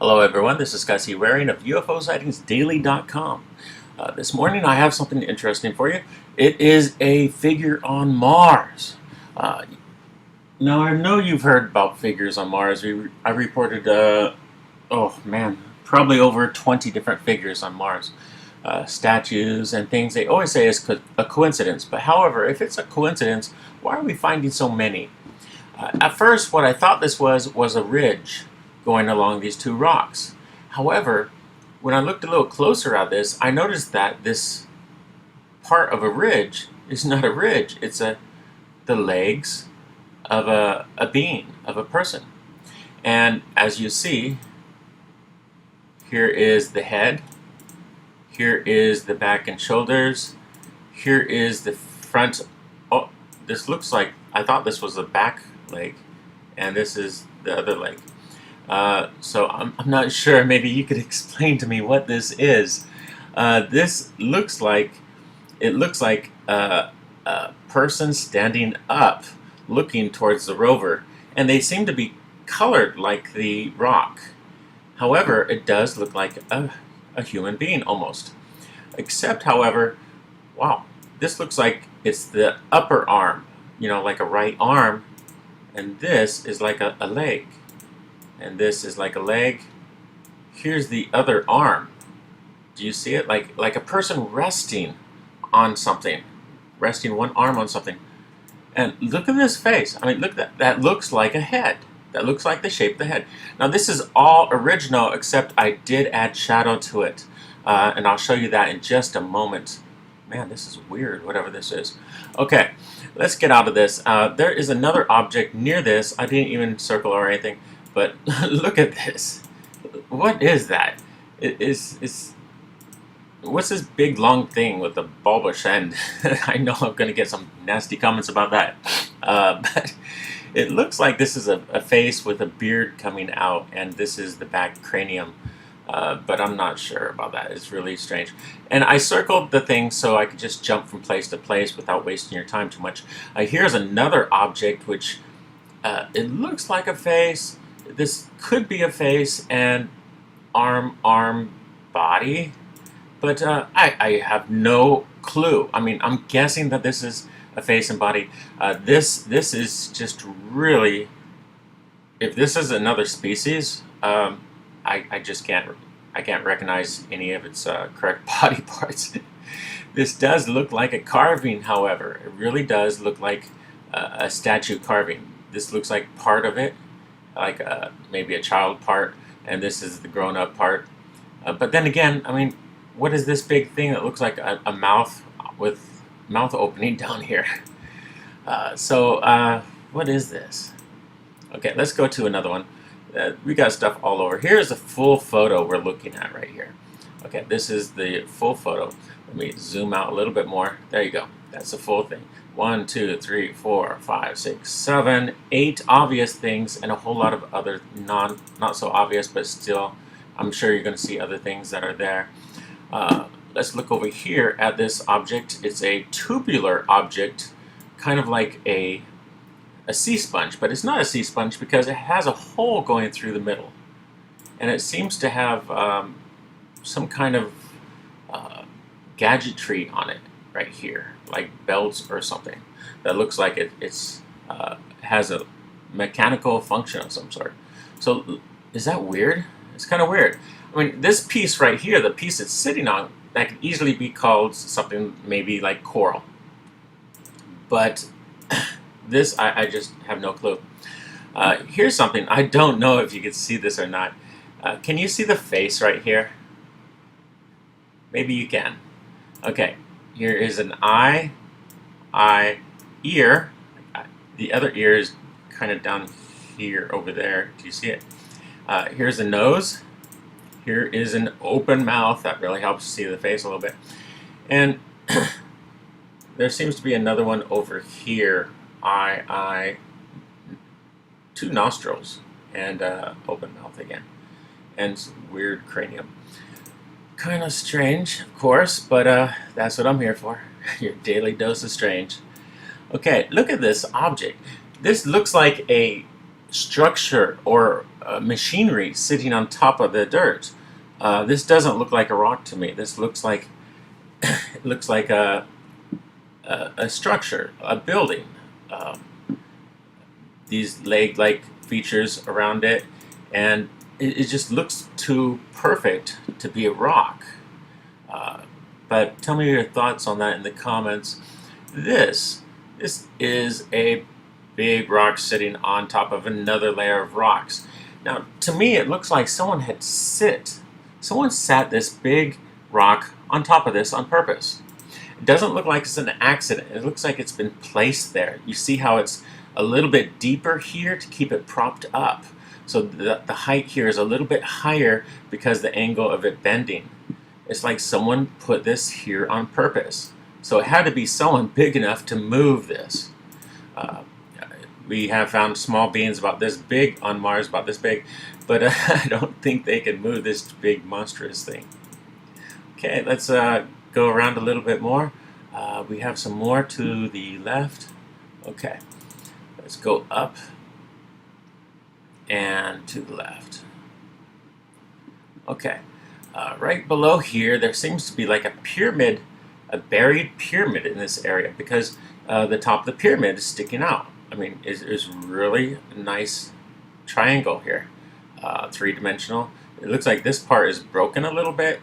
Hello everyone, this is Gus Waring of UFO Sightings Daily.com. This morning I have something interesting for you. It is a figure on Mars. Now I know you've heard about figures on Mars. I reported, probably over 20 different figures on Mars. Statues and things. They always say it's a coincidence, but however, if it's a coincidence, why are we finding so many? At first, what I thought this was a ridge going along these two rocks. However, when I looked a little closer at this, I noticed that this part of a ridge is not a ridge. It's the legs of a being, of a person. And as you see, here is the head, here is the back and shoulders, here is the front. Oh, this looks like, I thought this was the back leg, and this is the other leg. So I'm not sure. Maybe you could explain to me what this is. This looks like a person standing up, looking towards the rover, and they seem to be colored like the rock. However, it does look like a human being almost. Except, however, wow, this looks like it's the upper arm, like a right arm, and this is like a leg. And this is like a leg. Here's the other arm. Do you see it? Like a person resting on something. Resting one arm on something. And look at this face. I mean, look, that looks like a head. That looks like the shape of the head. Now this is all original, except I did add shadow to it. And I'll show you that in just a moment. Man, this is weird, whatever this is. Okay, let's get out of this. There is another object near this. I didn't even circle or anything. But look at this. What is that? What's this big long thing with the bulbous end? I know I'm going to get some nasty comments about that. But it looks like this is a face with a beard coming out, and this is the back cranium. But I'm not sure about that. It's really strange. And I circled the thing so I could just jump from place to place without wasting your time too much. Here's another object which it looks like a face. This could be a face and arm, body, but I have no clue. I mean, I'm guessing that this is a face and body. This is just really, if this is another species, I just can't recognize any of its correct body parts. This does look like a carving, however. It really does look like a statue carving. This looks like part of it, like maybe a child part, and this is the grown-up part. But then again, I mean, what is this big thing that looks like a mouth with mouth opening down here? What is this? Okay, let's go to another one. We got stuff all over. Here's a full photo we're looking at right here. Okay, this is the full photo. Let me zoom out a little bit more. There you go. That's the full thing. 1, 2, 3, 4, 5, 6, 7, 8 obvious things, and a whole lot of other not so obvious, but still, I'm sure you're going to see other things that are there. Let's look over here at this object. It's a tubular object, kind of like a sea sponge, but it's not a sea sponge because it has a hole going through the middle, and it seems to have some kind of gadgetry on it right here, like belts or something, that looks like it has a mechanical function of some sort. So is that weird? It's kind of weird. I mean, this piece right here, the piece it's sitting on, that could easily be called something maybe like coral. But this, I just have no clue. Here's something. I don't know if you can see this or not. Can you see the face right here? Maybe you can. Okay. Here is an eye, ear. The other ear is kind of down here, over there. Do you see it? Here's a nose. Here is an open mouth. That really helps see the face a little bit. And there seems to be another one over here. Eye, 2 nostrils, and open mouth again. And weird cranium. Kind of strange, of course, but that's what I'm here for. Your daily dose of strange. Okay, look at this object. This looks like a structure or machinery sitting on top of the dirt. This doesn't look like a rock to me. This looks like it looks like a structure, a building. These leg-like features around it, and it just looks too perfect to be a rock. But tell me your thoughts on that in the comments. This is a big rock sitting on top of another layer of rocks. Now, to me, it looks like someone sat this big rock on top of this on purpose. It doesn't look like it's an accident. It looks like it's been placed there. You see how it's a little bit deeper here to keep it propped up. So the height here is a little bit higher because the angle of it bending. It's like someone put this here on purpose. So it had to be someone big enough to move this. We have found small beings about this big on Mars, about this big, but I don't think they can move this big monstrous thing. Okay, let's go around a little bit more. We have some more to the left. Okay, let's go up and to the left. Okay, right below here there seems to be like a pyramid, a buried pyramid in this area, because the top of the pyramid is sticking out. I mean, it's really a nice triangle here, three-dimensional. It looks like this part is broken a little bit,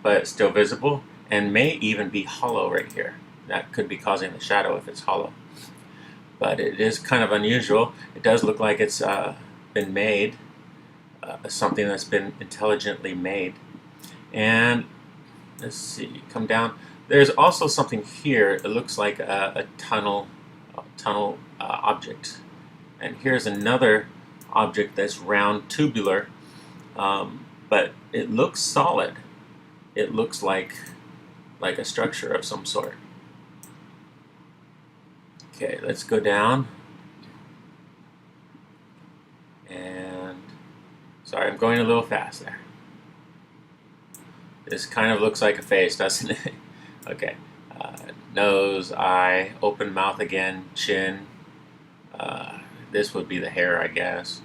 but it's still visible, and may even be hollow right here. That could be causing the shadow if it's hollow. But it is kind of unusual. It does look like it's been made, something that's been intelligently made. And let's see, come down. There's also something here. It looks like a tunnel object. And here's another object that's round, tubular, but it looks solid. It looks like a structure of some sort. Okay, let's go down. And sorry, I'm going a little fast there. This kind of looks like a face, doesn't it? Okay, nose, eye, open mouth again, chin. This would be the hair, I guess.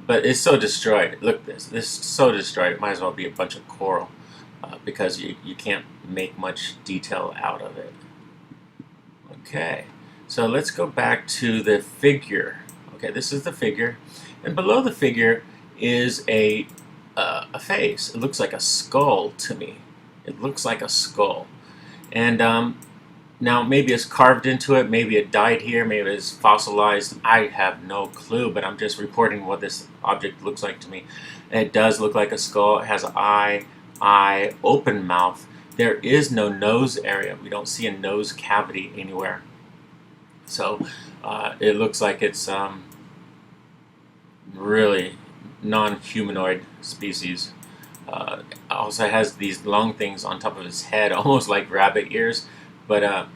But it's so destroyed. Look, this is so destroyed. It might as well be a bunch of coral, because you can't make much detail out of it. Okay, so let's go back to the figure. Okay, this is the figure, and below the figure is a face. It looks like a skull to me. It looks like a skull. And now maybe it's carved into it, maybe it died here, maybe it's fossilized. I have no clue, but I'm just reporting what this object looks like to me. It does look like a skull. It has an eye, open mouth. There is no nose area. We don't see a nose cavity anywhere. So it looks like it's really non-humanoid species. Also has these long things on top of his head, almost like rabbit ears, but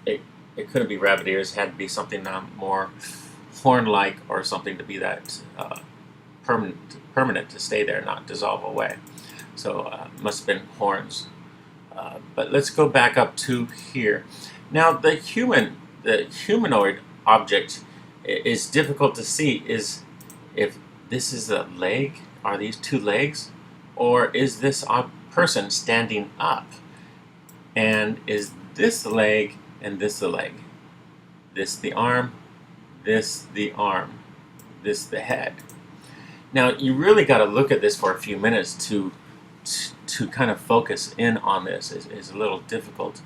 it couldn't be rabbit ears. It had to be something more horn-like or something to be that permanent to stay there, not dissolve away. So must have been horns. But let's go back up to here. Now the humanoid object is difficult to see. Is if this is a leg? Are these two legs? Or is this person standing up? And is this the leg and this the leg? This the arm, this the arm, this the head. Now you really got to look at this for a few minutes to kind of focus in on this. It's a little difficult.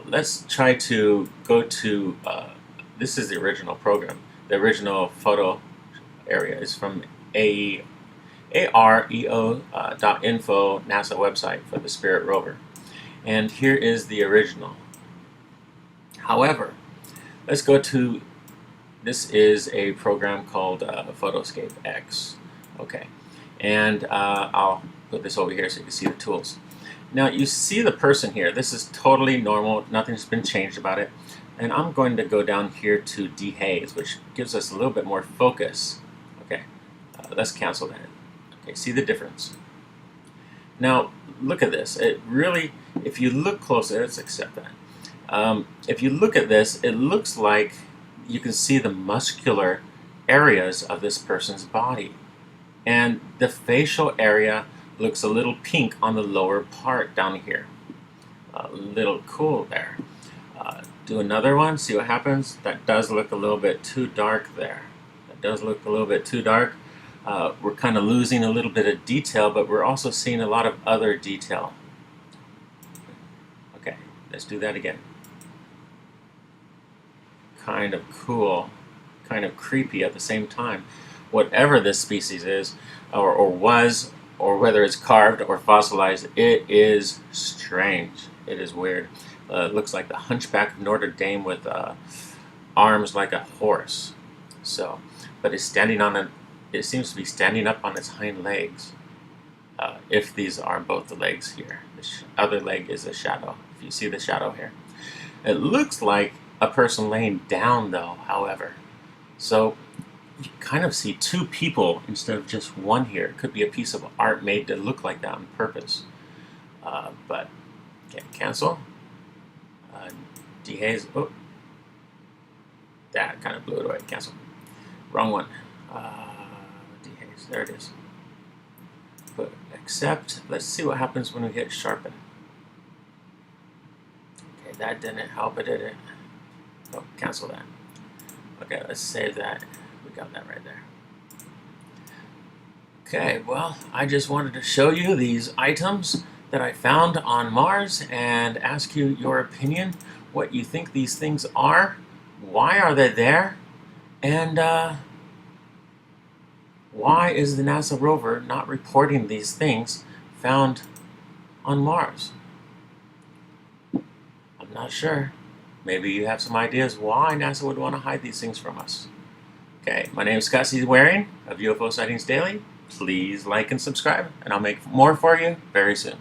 Let's try to go to, this is the original program. The original photo area is from areo.info, NASA website for the Spirit Rover. And here is the original. However, let's go to, this is a program called Photoscape X. Okay, and I'll put this over here so you can see the tools. Now you see the person here. This is totally normal. Nothing's been changed about it. And I'm going to go down here to dehaze, which gives us a little bit more focus. Okay, let's cancel that. Okay, see the difference. Now look at this. It really, if you look closer, let's accept that. If you look at this, it looks like you can see the muscular areas of this person's body. and the facial area looks a little pink on the lower part down here. A little cool there. Do another one, see what happens. That does look a little bit too dark there. That does look a little bit too dark. We're kind of losing a little bit of detail, but we're also seeing a lot of other detail. Okay, let's do that again. Kind of cool, kind of creepy at the same time. Whatever this species is, or was, or whether it's carved or fossilized, it is strange. It is weird. It looks like the Hunchback of Notre Dame with arms like a horse. So, but it's standing on a. It seems to be standing up on its hind legs. If these are both the legs here, the other leg is a shadow. If you see the shadow here, it looks like a person laying down, though. However, so you kind of see two people instead of just one here. It could be a piece of art made to look like that on purpose. But okay, cancel. Dehaze. Oh, that kind of blew it away. Cancel. Wrong one. Dehaze. There it is. But accept. Let's see what happens when we hit sharpen. Okay, that didn't help it, did it? Oh, cancel that. Okay, let's save that. We got that right there. Okay, well, I just wanted to show you these items that I found on Mars and ask you your opinion, what you think these things are, why are they there, and why is the NASA rover not reporting these things found on Mars? I'm not sure. Maybe you have some ideas why NASA would want to hide these things from us. Okay, my name is Scott C. Waring of UFO Sightings Daily. Please like and subscribe, and I'll make more for you very soon.